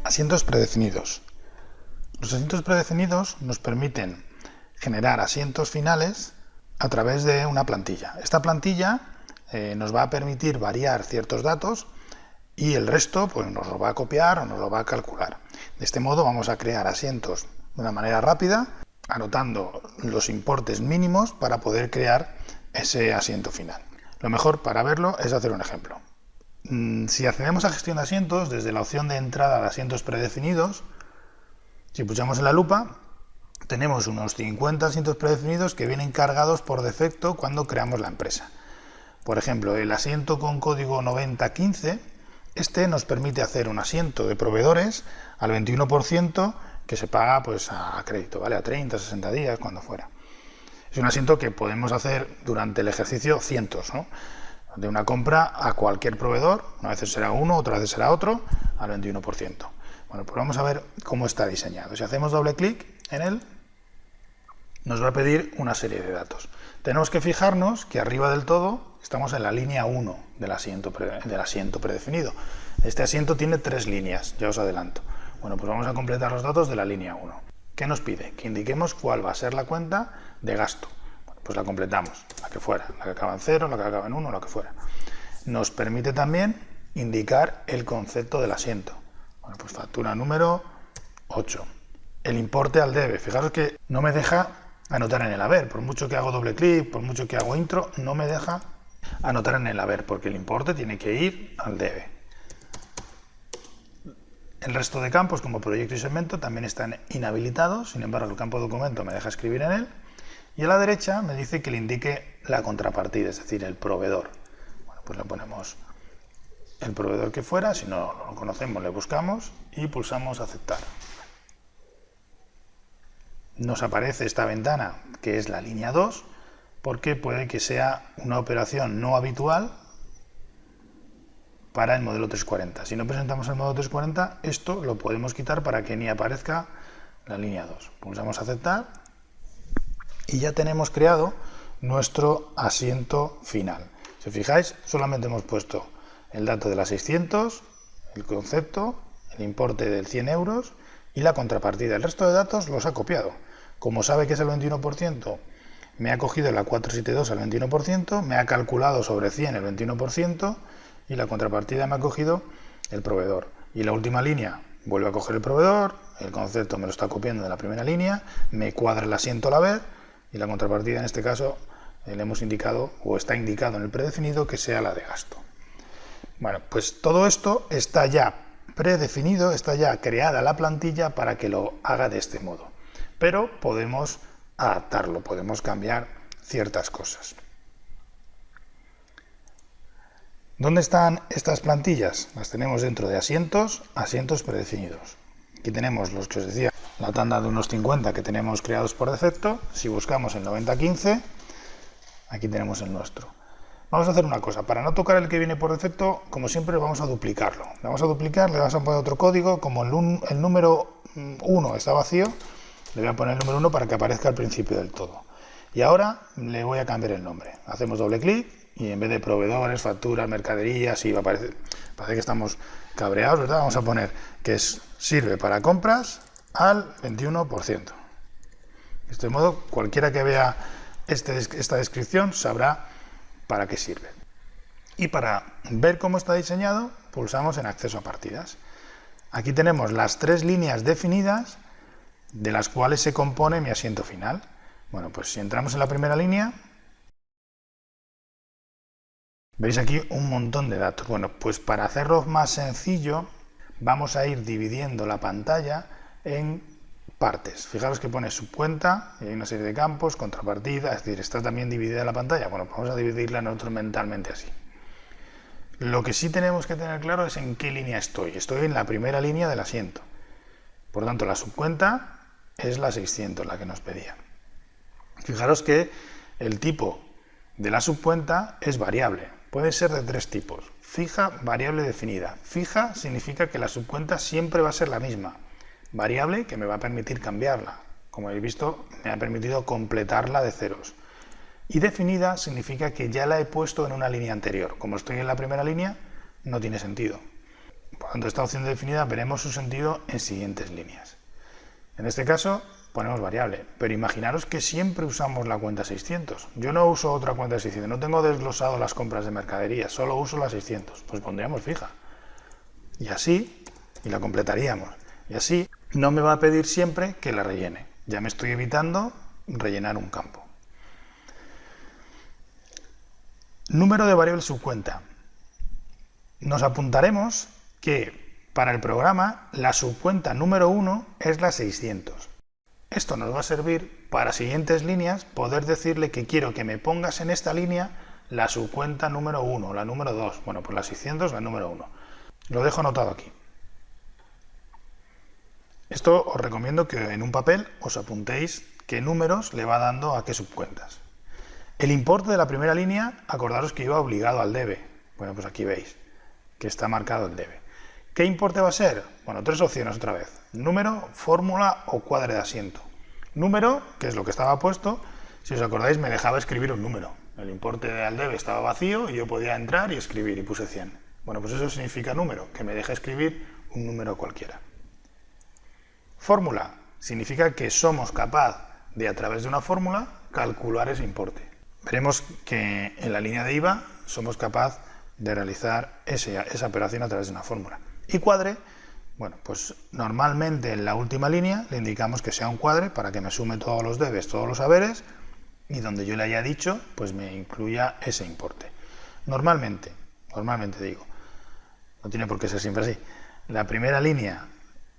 Asientos predefinidos. Los asientos predefinidos nos permiten generar asientos finales a través de una plantilla. Esta plantilla nos va a permitir variar ciertos datos y el resto pues, nos lo va a copiar o nos lo va a calcular. De este modo vamos a crear asientos de una manera rápida, anotando los importes mínimos para poder crear ese asiento final. Lo mejor para verlo es hacer un ejemplo. Si accedemos a gestión de asientos, desde la opción de entrada de asientos predefinidos, si pulsamos en la lupa, tenemos unos 50 asientos predefinidos que vienen cargados por defecto cuando creamos la empresa. Por ejemplo, el asiento con código 9015, este nos permite hacer un asiento de proveedores al 21% que se paga pues, a crédito, ¿vale? A 30, 60 días, cuando fuera. Es un asiento que podemos hacer durante el ejercicio cientos, ¿no? De una compra a cualquier proveedor, una vez será uno, otra vez será otro, al 21%. Bueno, pues vamos a ver cómo está diseñado. Si hacemos doble clic en él, nos va a pedir una serie de datos. Tenemos que fijarnos que arriba del todo estamos en la línea 1 del asiento predefinido. Este asiento tiene 3 líneas, ya os adelanto. Bueno, pues vamos a completar los datos de la línea 1. ¿Qué nos pide? Que indiquemos cuál va a ser la cuenta de gasto. Bueno, pues la completamos, la que fuera, la que acaba en 0, la que acaba en 1, la que fuera. Nos permite también indicar el concepto del asiento. Bueno, pues factura número 8. El importe al debe. Fijaros que no me deja anotar en el haber. Por mucho que hago doble clic, por mucho que hago intro, no me deja anotar en el haber, porque el importe tiene que ir al debe. El resto de campos, como proyecto y segmento, también están inhabilitados. Sin embargo, el campo documento me deja escribir en él. Y a la derecha me dice que le indique la contrapartida, es decir, el proveedor. Bueno, pues le ponemos el proveedor que fuera. Si no lo conocemos, le buscamos y pulsamos aceptar. Nos aparece esta ventana, que es la línea 2, porque puede que sea una operación no habitual para el modelo 340. Si no presentamos el modelo 340, esto lo podemos quitar para que ni aparezca la línea 2. Pulsamos aceptar y ya tenemos creado nuestro asiento final. Si os fijáis, solamente hemos puesto el dato de las 600, el concepto, el importe del 100 euros y la contrapartida. El resto de datos los ha copiado. Como sabe que es el 21%, me ha cogido la 472 al 21%, me ha calculado sobre 100 el 21%, y la contrapartida me ha cogido el proveedor. Y la última línea vuelve a coger el proveedor, el concepto me lo está copiando de la primera línea, me cuadra el asiento al haber, y la contrapartida en este caso le hemos indicado, o está indicado en el predefinido, que sea la de gasto. Bueno, pues todo esto está ya predefinido, está ya creada la plantilla para que lo haga de este modo. Pero podemos adaptarlo, podemos cambiar ciertas cosas. ¿Dónde están estas plantillas? Las tenemos dentro de asientos, asientos predefinidos. Aquí tenemos los que os decía, la tanda de unos 50 que tenemos creados por defecto. Si buscamos el 9015, aquí tenemos el nuestro. Vamos a hacer una cosa, para no tocar el que viene por defecto, como siempre vamos a duplicarlo. Le vamos a duplicar, le vamos a poner otro código, como el número 1 está vacío, le voy a poner el número 1 para que aparezca al principio del todo. Y ahora le voy a cambiar el nombre. Hacemos doble clic y en vez de proveedores, facturas, mercaderías, y parece que estamos cabreados, ¿verdad? Vamos a poner que sirve para compras al 21%. De este modo, cualquiera que vea esta descripción sabrá para qué sirve. Y para ver cómo está diseñado, pulsamos en acceso a partidas. Aquí tenemos las 3 líneas definidas de las cuales se compone mi asiento final. Bueno, pues si entramos en la primera línea, veis aquí un montón de datos. Bueno, pues para hacerlo más sencillo, vamos a ir dividiendo la pantalla en partes. Fijaros que pone subcuenta, y hay una serie de campos, contrapartida, es decir, está también dividida la pantalla. Bueno, pues vamos a dividirla nosotros mentalmente así. Lo que sí tenemos que tener claro es en qué línea estoy. Estoy en la primera línea del asiento. Por tanto, la subcuenta es la 600, la que nos pedía. Fijaros que el tipo de la subcuenta es variable. Puede ser de 3 tipos. Fija, variable, definida. Fija significa que la subcuenta siempre va a ser la misma. Variable, que me va a permitir cambiarla. Como habéis visto, me ha permitido completarla de ceros. Y definida significa que ya la he puesto en una línea anterior. Como estoy en la primera línea, no tiene sentido. Por lo tanto, esta opción definida veremos su sentido en siguientes líneas. En este caso ponemos variable, pero imaginaros que siempre usamos la cuenta 600. Yo no uso otra cuenta de 600, no tengo desglosado las compras de mercadería, solo uso la 600. Pues pondríamos fija. Y así, y la completaríamos. Y así no me va a pedir siempre que la rellene. Ya me estoy evitando rellenar un campo. Número de variable subcuenta. Nos apuntaremos que para el programa la subcuenta número 1 es la 600. Esto nos va a servir para siguientes líneas poder decirle que quiero que me pongas en esta línea la subcuenta número 1, la número 2. Bueno, pues la 600, la número 1. Lo dejo anotado aquí. Esto os recomiendo que en un papel os apuntéis qué números le va dando a qué subcuentas. El importe de la primera línea, acordaros que iba obligado al debe. Bueno, pues aquí veis que está marcado el debe. ¿Qué importe va a ser? Bueno, tres opciones otra vez. Número, fórmula o cuadre de asiento. Número, que es lo que estaba puesto, si os acordáis me dejaba escribir un número. El importe al debe estaba vacío y yo podía entrar y escribir y puse 100. Bueno, pues eso significa número, que me deja escribir un número cualquiera. Fórmula, significa que somos capaces de, a través de una fórmula, calcular ese importe. Veremos que en la línea de IVA somos capaces de realizar esa operación a través de una fórmula. Y cuadre, bueno, pues normalmente en la última línea le indicamos que sea un cuadre para que me sume todos los debes, todos los haberes, y donde yo le haya dicho, pues me incluya ese importe. Normalmente digo, no tiene por qué ser siempre así. La primera línea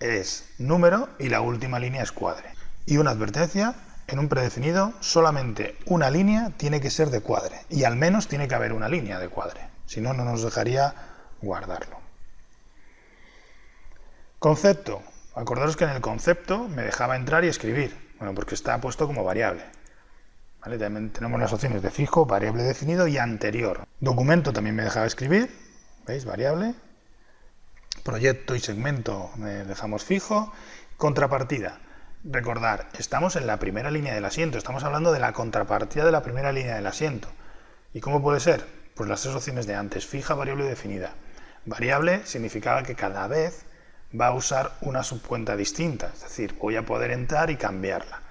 es número y la última línea es cuadre. Y una advertencia, en un predefinido solamente una línea tiene que ser de cuadre y al menos tiene que haber una línea de cuadre, si no, no nos dejaría guardarlo. Concepto, acordaros que en el concepto me dejaba entrar y escribir, bueno, porque está puesto como variable. ¿Vale? También tenemos las opciones de fijo, variable definido y anterior. Documento también me dejaba escribir, ¿veis? Variable. Proyecto y segmento dejamos fijo. Contrapartida. Recordar, estamos en la primera línea del asiento, estamos hablando de la contrapartida de la primera línea del asiento. ¿Y cómo puede ser? Pues las tres opciones de antes, fija, variable y definida. Variable significaba que cada vez va a usar una subcuenta distinta, es decir, voy a poder entrar y cambiarla.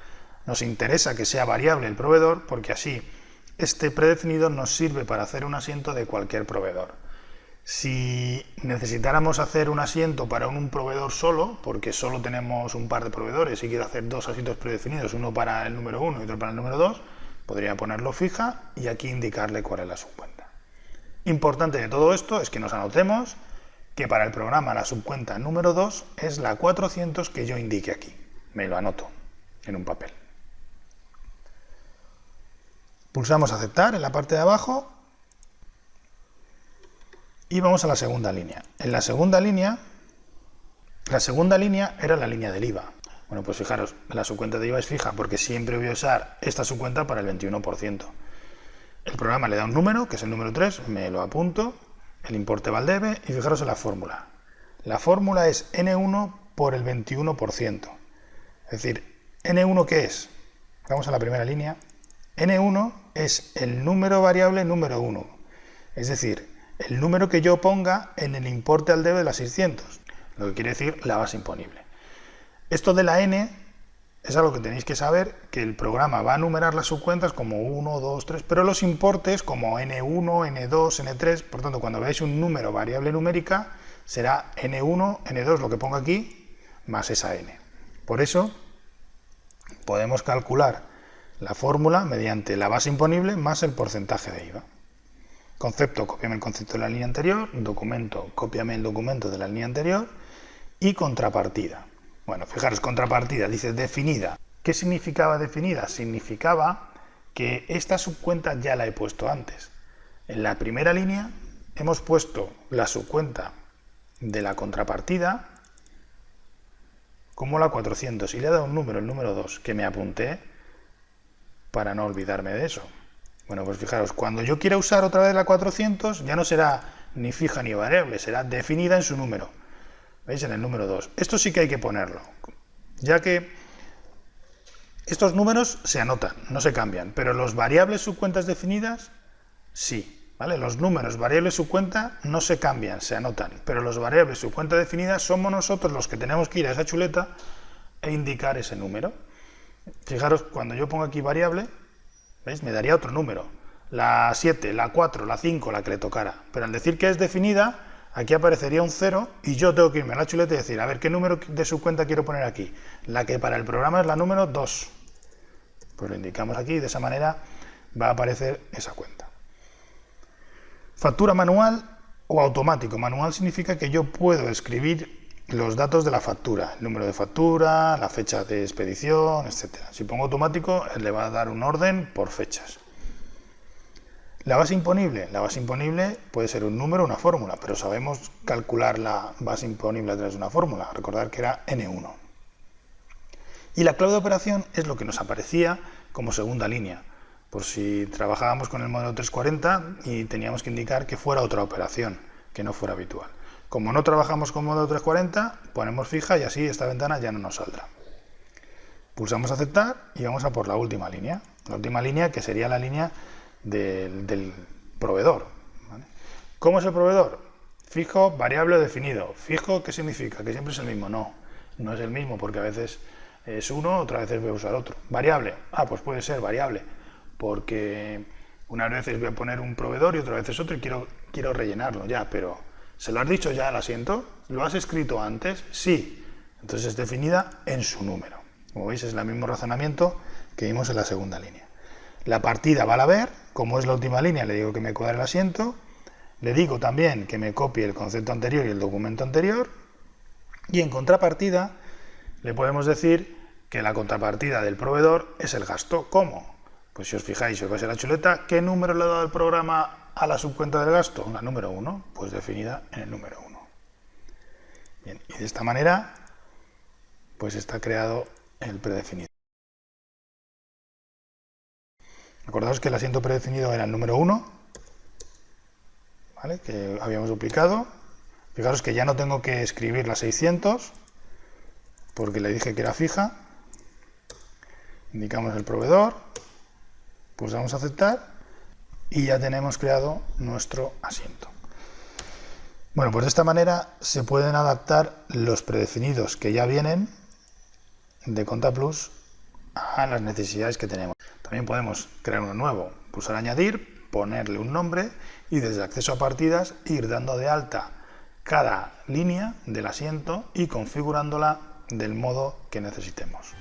Nos interesa que sea variable el proveedor porque así este predefinido nos sirve para hacer un asiento de cualquier proveedor. Si necesitáramos hacer un asiento para un proveedor solo, porque solo tenemos un par de proveedores y quiero hacer dos asientos predefinidos, uno para el número 1 y otro para el número 2, podría ponerlo fija y aquí indicarle cuál es la subcuenta. Importante de todo esto es que nos anotemos que para el programa la subcuenta número 2 es la 400 que yo indique aquí. Me lo anoto en un papel. Pulsamos aceptar en la parte de abajo y vamos a la segunda línea. En la segunda línea era la línea del IVA. Bueno, pues fijaros, la subcuenta de IVA es fija porque siempre voy a usar esta subcuenta para el 21%. El programa le da un número, que es el número 3, me lo apunto, el importe va al debe y fijaros en la fórmula. La fórmula es N1 por el 21%. Es decir, ¿N1 qué es? Vamos a la primera línea. N1 es el número variable número 1. Es decir, el número que yo ponga en el importe al debe de las 600, lo que quiere decir la base imponible. Esto de la N es algo que tenéis que saber, que el programa va a numerar las subcuentas como 1, 2, 3, pero los importes como N1, N2, N3, por tanto cuando veáis un número variable numérica será N1, N2, lo que pongo aquí, más esa N. Por eso podemos calcular la fórmula mediante la base imponible más el porcentaje de IVA. Concepto, cópiame el concepto de la línea anterior. Documento, cópiame el documento de la línea anterior. Y contrapartida. Bueno, fijaros, contrapartida, dice definida. ¿Qué significaba definida? Significaba que esta subcuenta ya la he puesto antes. En la primera línea hemos puesto la subcuenta de la contrapartida como la 400 y le he dado un número, el número 2, que me apunté para no olvidarme de eso. Bueno, pues fijaros, cuando yo quiera usar otra vez la 400, ya no será ni fija ni variable, será definida en su número. ¿Veis? En el número 2. Esto sí que hay que ponerlo, ya que estos números se anotan, no se cambian, pero los variables subcuentas definidas, sí. ¿Vale? Los números, variables, subcuenta no se cambian, se anotan, pero los variables, subcuenta definida, somos nosotros los que tenemos que ir a esa chuleta e indicar ese número. Fijaros, cuando yo pongo aquí variable, ¿veis? Me daría otro número, la 7, la 4, la 5, la que le tocara, pero al decir que es definida, aquí aparecería un 0 y yo tengo que irme a la chuleta y decir, a ver, ¿qué número de subcuenta quiero poner aquí? La que para el programa es la número 2. Pues lo indicamos aquí y de esa manera va a aparecer esa cuenta. Factura manual o automático. Manual significa que yo puedo escribir los datos de la factura, el número de factura, la fecha de expedición, etc. Si pongo automático, le va a dar un orden por fechas. La base imponible. La base imponible puede ser un número o una fórmula, pero sabemos calcular la base imponible a través de una fórmula. Recordar que era N1. Y la clave de operación es lo que nos aparecía como segunda línea, por si trabajábamos con el modelo 340 y teníamos que indicar que fuera otra operación, que no fuera habitual. Como no trabajamos con modelo 340, ponemos fija y así esta ventana ya no nos saldrá. Pulsamos aceptar y vamos a por la última línea. La última línea que sería la línea del proveedor. ¿Vale? ¿Cómo es el proveedor? Fijo, variable o definido. Fijo, ¿qué significa? Que siempre es el mismo. No, no es el mismo porque a veces es uno, otras veces voy a usar otro. Variable. Pues puede ser variable, porque unas veces voy a poner un proveedor y otras veces otro y quiero rellenarlo ya, pero ¿se lo has dicho ya al asiento? ¿Lo has escrito antes? Sí. Entonces es definida en su número. Como veis es el mismo razonamiento que vimos en la segunda línea. La partida va al haber, como es la última línea, le digo que me cuadre el asiento, le digo también que me copie el concepto anterior y el documento anterior, y en contrapartida le podemos decir que la contrapartida del proveedor es el gasto. ¿Cómo? Pues si os fijáis, si os vais a la chuleta, ¿qué número le ha dado el programa a la subcuenta del gasto? La número 1, pues definida en el número 1. Bien, y de esta manera, pues está creado el predefinido. Acordaos que el asiento predefinido era el número 1, ¿vale? Que habíamos duplicado. Fijaros que ya no tengo que escribir la 600, porque le dije que era fija. Indicamos el proveedor, pulsamos aceptar y ya tenemos creado nuestro asiento. Bueno, pues de esta manera se pueden adaptar los predefinidos que ya vienen de Contaplus a las necesidades que tenemos. También podemos crear uno nuevo, pulsar añadir, ponerle un nombre y desde acceso a partidas ir dando de alta cada línea del asiento y configurándola del modo que necesitemos.